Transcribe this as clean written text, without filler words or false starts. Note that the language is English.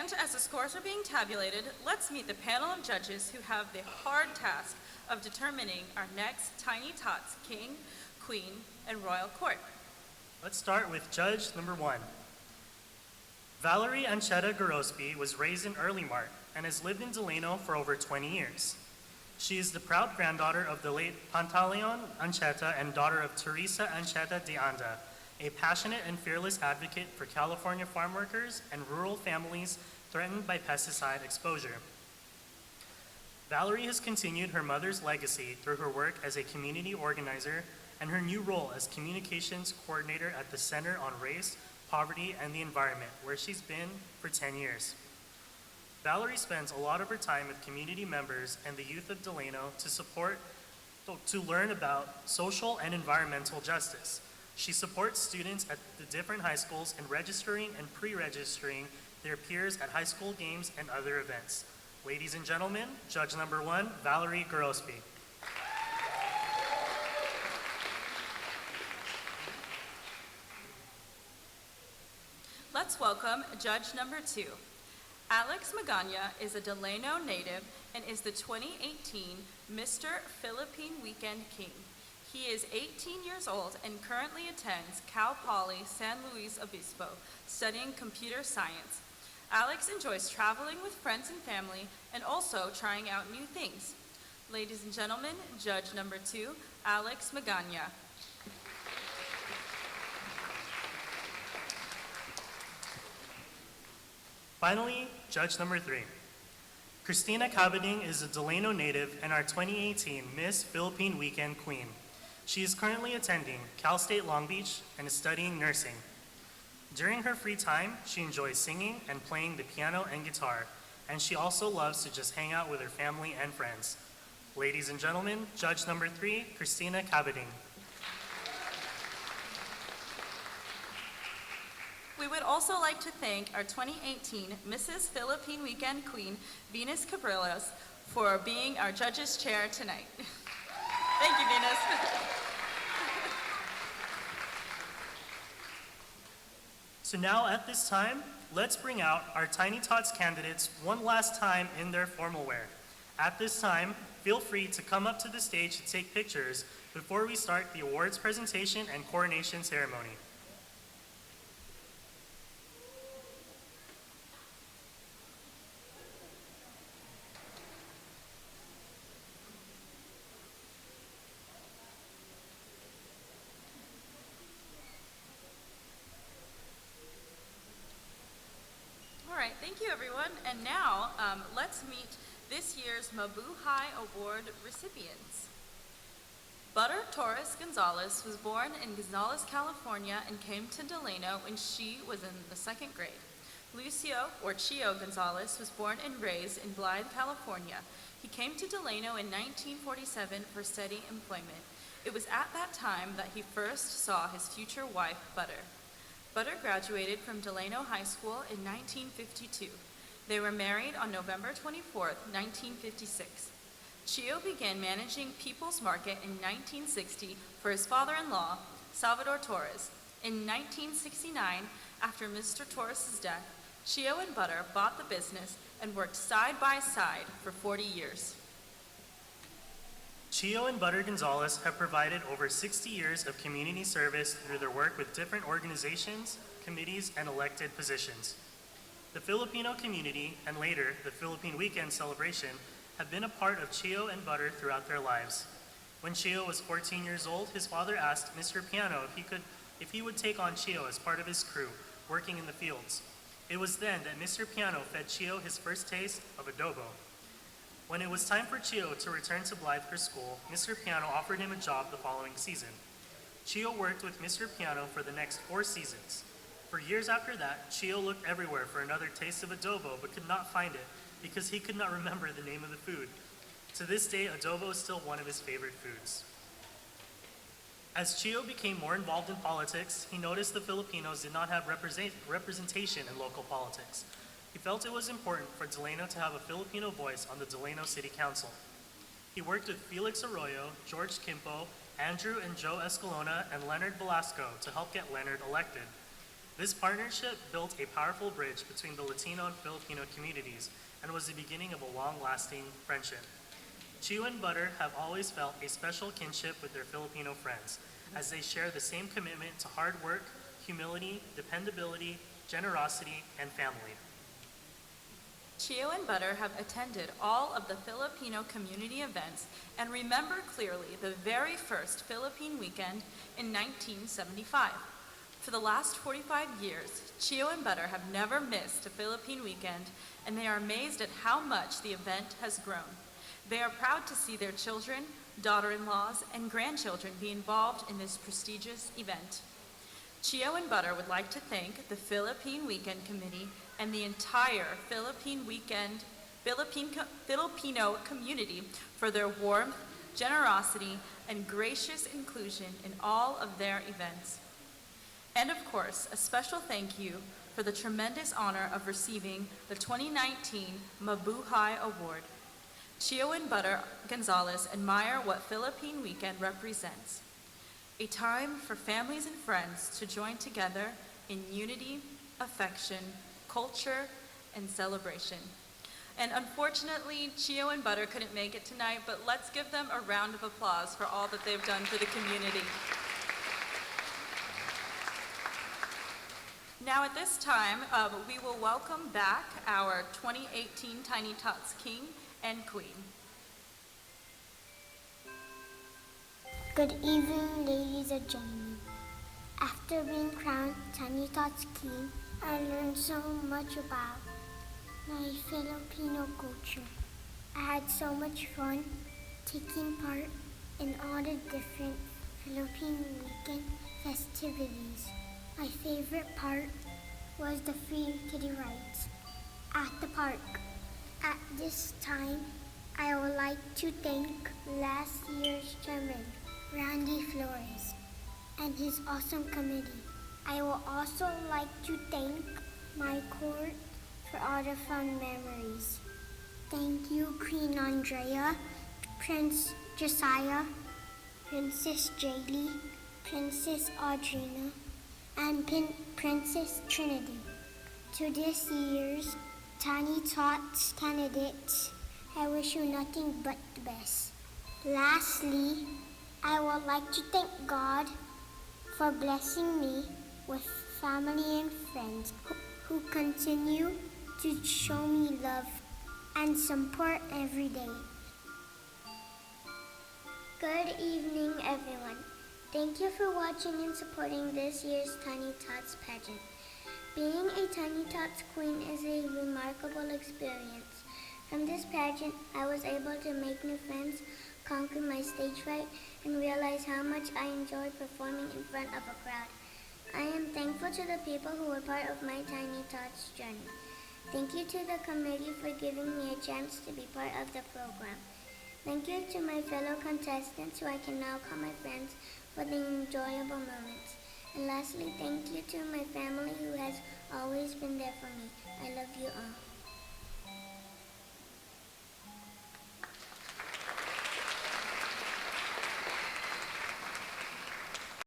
And as the scores are being tabulated, let's meet the panel of judges who have the hard task of determining our next Tiny Tots King, Queen, and Royal Court. Let's start with judge number 1. Valerie Ancheta Gorospi was raised in Early Mart and has lived in Delano for over 20 years. She is the proud granddaughter of the late Pantaleon Ancheta and daughter of Teresa Ancheta de Anda, a passionate and fearless advocate for California farm workers and rural families threatened by pesticide exposure. Valerie has continued her mother's legacy through her work as a community organizer and her new role as communications coordinator at the Center on Race, Poverty, and the Environment, where she's been for 10 years. Valerie spends a lot of her time with community members and the youth of Delano to learn about social and environmental justice. She supports students at the different high schools in registering and pre-registering their peers at high school games and other events. Ladies and gentlemen, judge number 1, Valerie Gorospi. Let's welcome judge number 2. Alex Magana is a Delano native and is the 2018 Mr. Philippine Weekend King. He is 18 years old and currently attends Cal Poly San Luis Obispo, studying computer science. Alex enjoys traveling with friends and family and also trying out new things. Ladies and gentlemen, judge number 2, Alex Magana. Finally, judge number 3. Christina Cabading is a Delano native and our 2018 Miss Philippine Weekend Queen. She is currently attending Cal State Long Beach and is studying nursing. During her free time, she enjoys singing and playing the piano and guitar, and she also loves to just hang out with her family and friends. Ladies and gentlemen, judge number 3, Christina Cabading. We would also like to thank our 2018 Mrs. Philippine Weekend Queen, Venus Cabrillas, for being our judge's chair tonight. Thank you, Venus. So now at this time, let's bring out our Tiny Tots candidates one last time in their formal wear. At this time, feel free to come up to the stage to take pictures before we start the awards presentation and coronation ceremony. Thank you, everyone. And now, let's meet this year's Mabuhay Award recipients. Butter Torres Gonzalez was born in Gonzales, California, and came to Delano when she was in the 2nd grade. Lucio, or Chio Gonzalez, was born and raised in Blythe, California. He came to Delano in 1947 for steady employment. It was at that time that he first saw his future wife, Butter. Butter graduated from Delano High School in 1952. They were married on November 24, 1956. Chio began managing People's Market in 1960 for his father-in-law, Salvador Torres. In 1969, after Mr. Torres' death, Chio and Butter bought the business and worked side by side for 40 years. Chio and Butter Gonzalez have provided over 60 years of community service through their work with different organizations, committees, and elected positions. The Filipino community, and later the Philippine Weekend celebration, have been a part of Chio and Butter throughout their lives. When Chio was 14 years old, his father asked Mr. Piano if he would take on Chio as part of his crew, working in the fields. It was then that Mr. Piano fed Chio his first taste of adobo. When it was time for Chio to return to Blythe for school, Mr. Piano offered him a job the following season. Chio worked with Mr. Piano for the next 4 seasons. For years after that, Chio looked everywhere for another taste of adobo but could not find it because he could not remember the name of the food. To this day, adobo is still one of his favorite foods. As Chio became more involved in politics, he noticed the Filipinos did not have representation in local politics. He felt it was important for Delano to have a Filipino voice on the Delano City Council. He worked with Felix Arroyo, George Kimpo, Andrew and Joe Escalona, and Leonard Velasco to help get Leonard elected. This partnership built a powerful bridge between the Latino and Filipino communities and was the beginning of a long-lasting friendship. Chew and Butter have always felt a special kinship with their Filipino friends, as they share the same commitment to hard work, humility, dependability, generosity, and family. Chio and Butter have attended all of the Filipino community events and remember clearly the very first Philippine weekend in 1975. For the last 45 years, Chio and Butter have never missed a Philippine weekend, and they are amazed at how much the event has grown. They are proud to see their children, daughter-in-laws, and grandchildren be involved in this prestigious event. Chio and Butter would like to thank the Philippine Weekend Committee and the entire Filipino community for their warmth, generosity, and gracious inclusion in all of their events. And of course, a special thank you for the tremendous honor of receiving the 2019 Mabuhay Award. Chio and Butter Gonzalez admire what Philippine Weekend represents. A time for families and friends to join together in unity, affection, culture, and celebration. And unfortunately, Chio and Butter couldn't make it tonight, but let's give them a round of applause for all that they've done for the community. Now at this time, we will welcome back our 2018 Tiny Tots King and Queen. Good evening, ladies and gentlemen. After being crowned Tiny Tots King, I learned so much about my Filipino culture. I had so much fun taking part in all the different Philippine weekend festivities. My favorite part was the free kiddie rides at the park. At this time, I would like to thank last year's chairman, Randy Flores, and his awesome committee. I will also like to thank my court for all the fun memories. Thank you, Queen Andrea, Prince Josiah, Princess Jaylee, Princess Audrina, and Princess Trinity. To this year's Tiny Tots candidates, I wish you nothing but the best. Lastly, I would like to thank God for blessing me with family and friends who continue to show me love and support every day. Good evening, everyone. Thank you for watching and supporting this year's Tiny Tots pageant. Being a Tiny Tots Queen is a remarkable experience. From this pageant, I was able to make new friends, conquer my stage fright, and realize how much I enjoyed performing in front of a crowd. I am thankful to the people who were part of my Tiny Tots journey. Thank you to the committee for giving me a chance to be part of the program. Thank you to my fellow contestants who I can now call my friends for the enjoyable moments. And lastly, thank you to my family who has always been there for me. I love you all.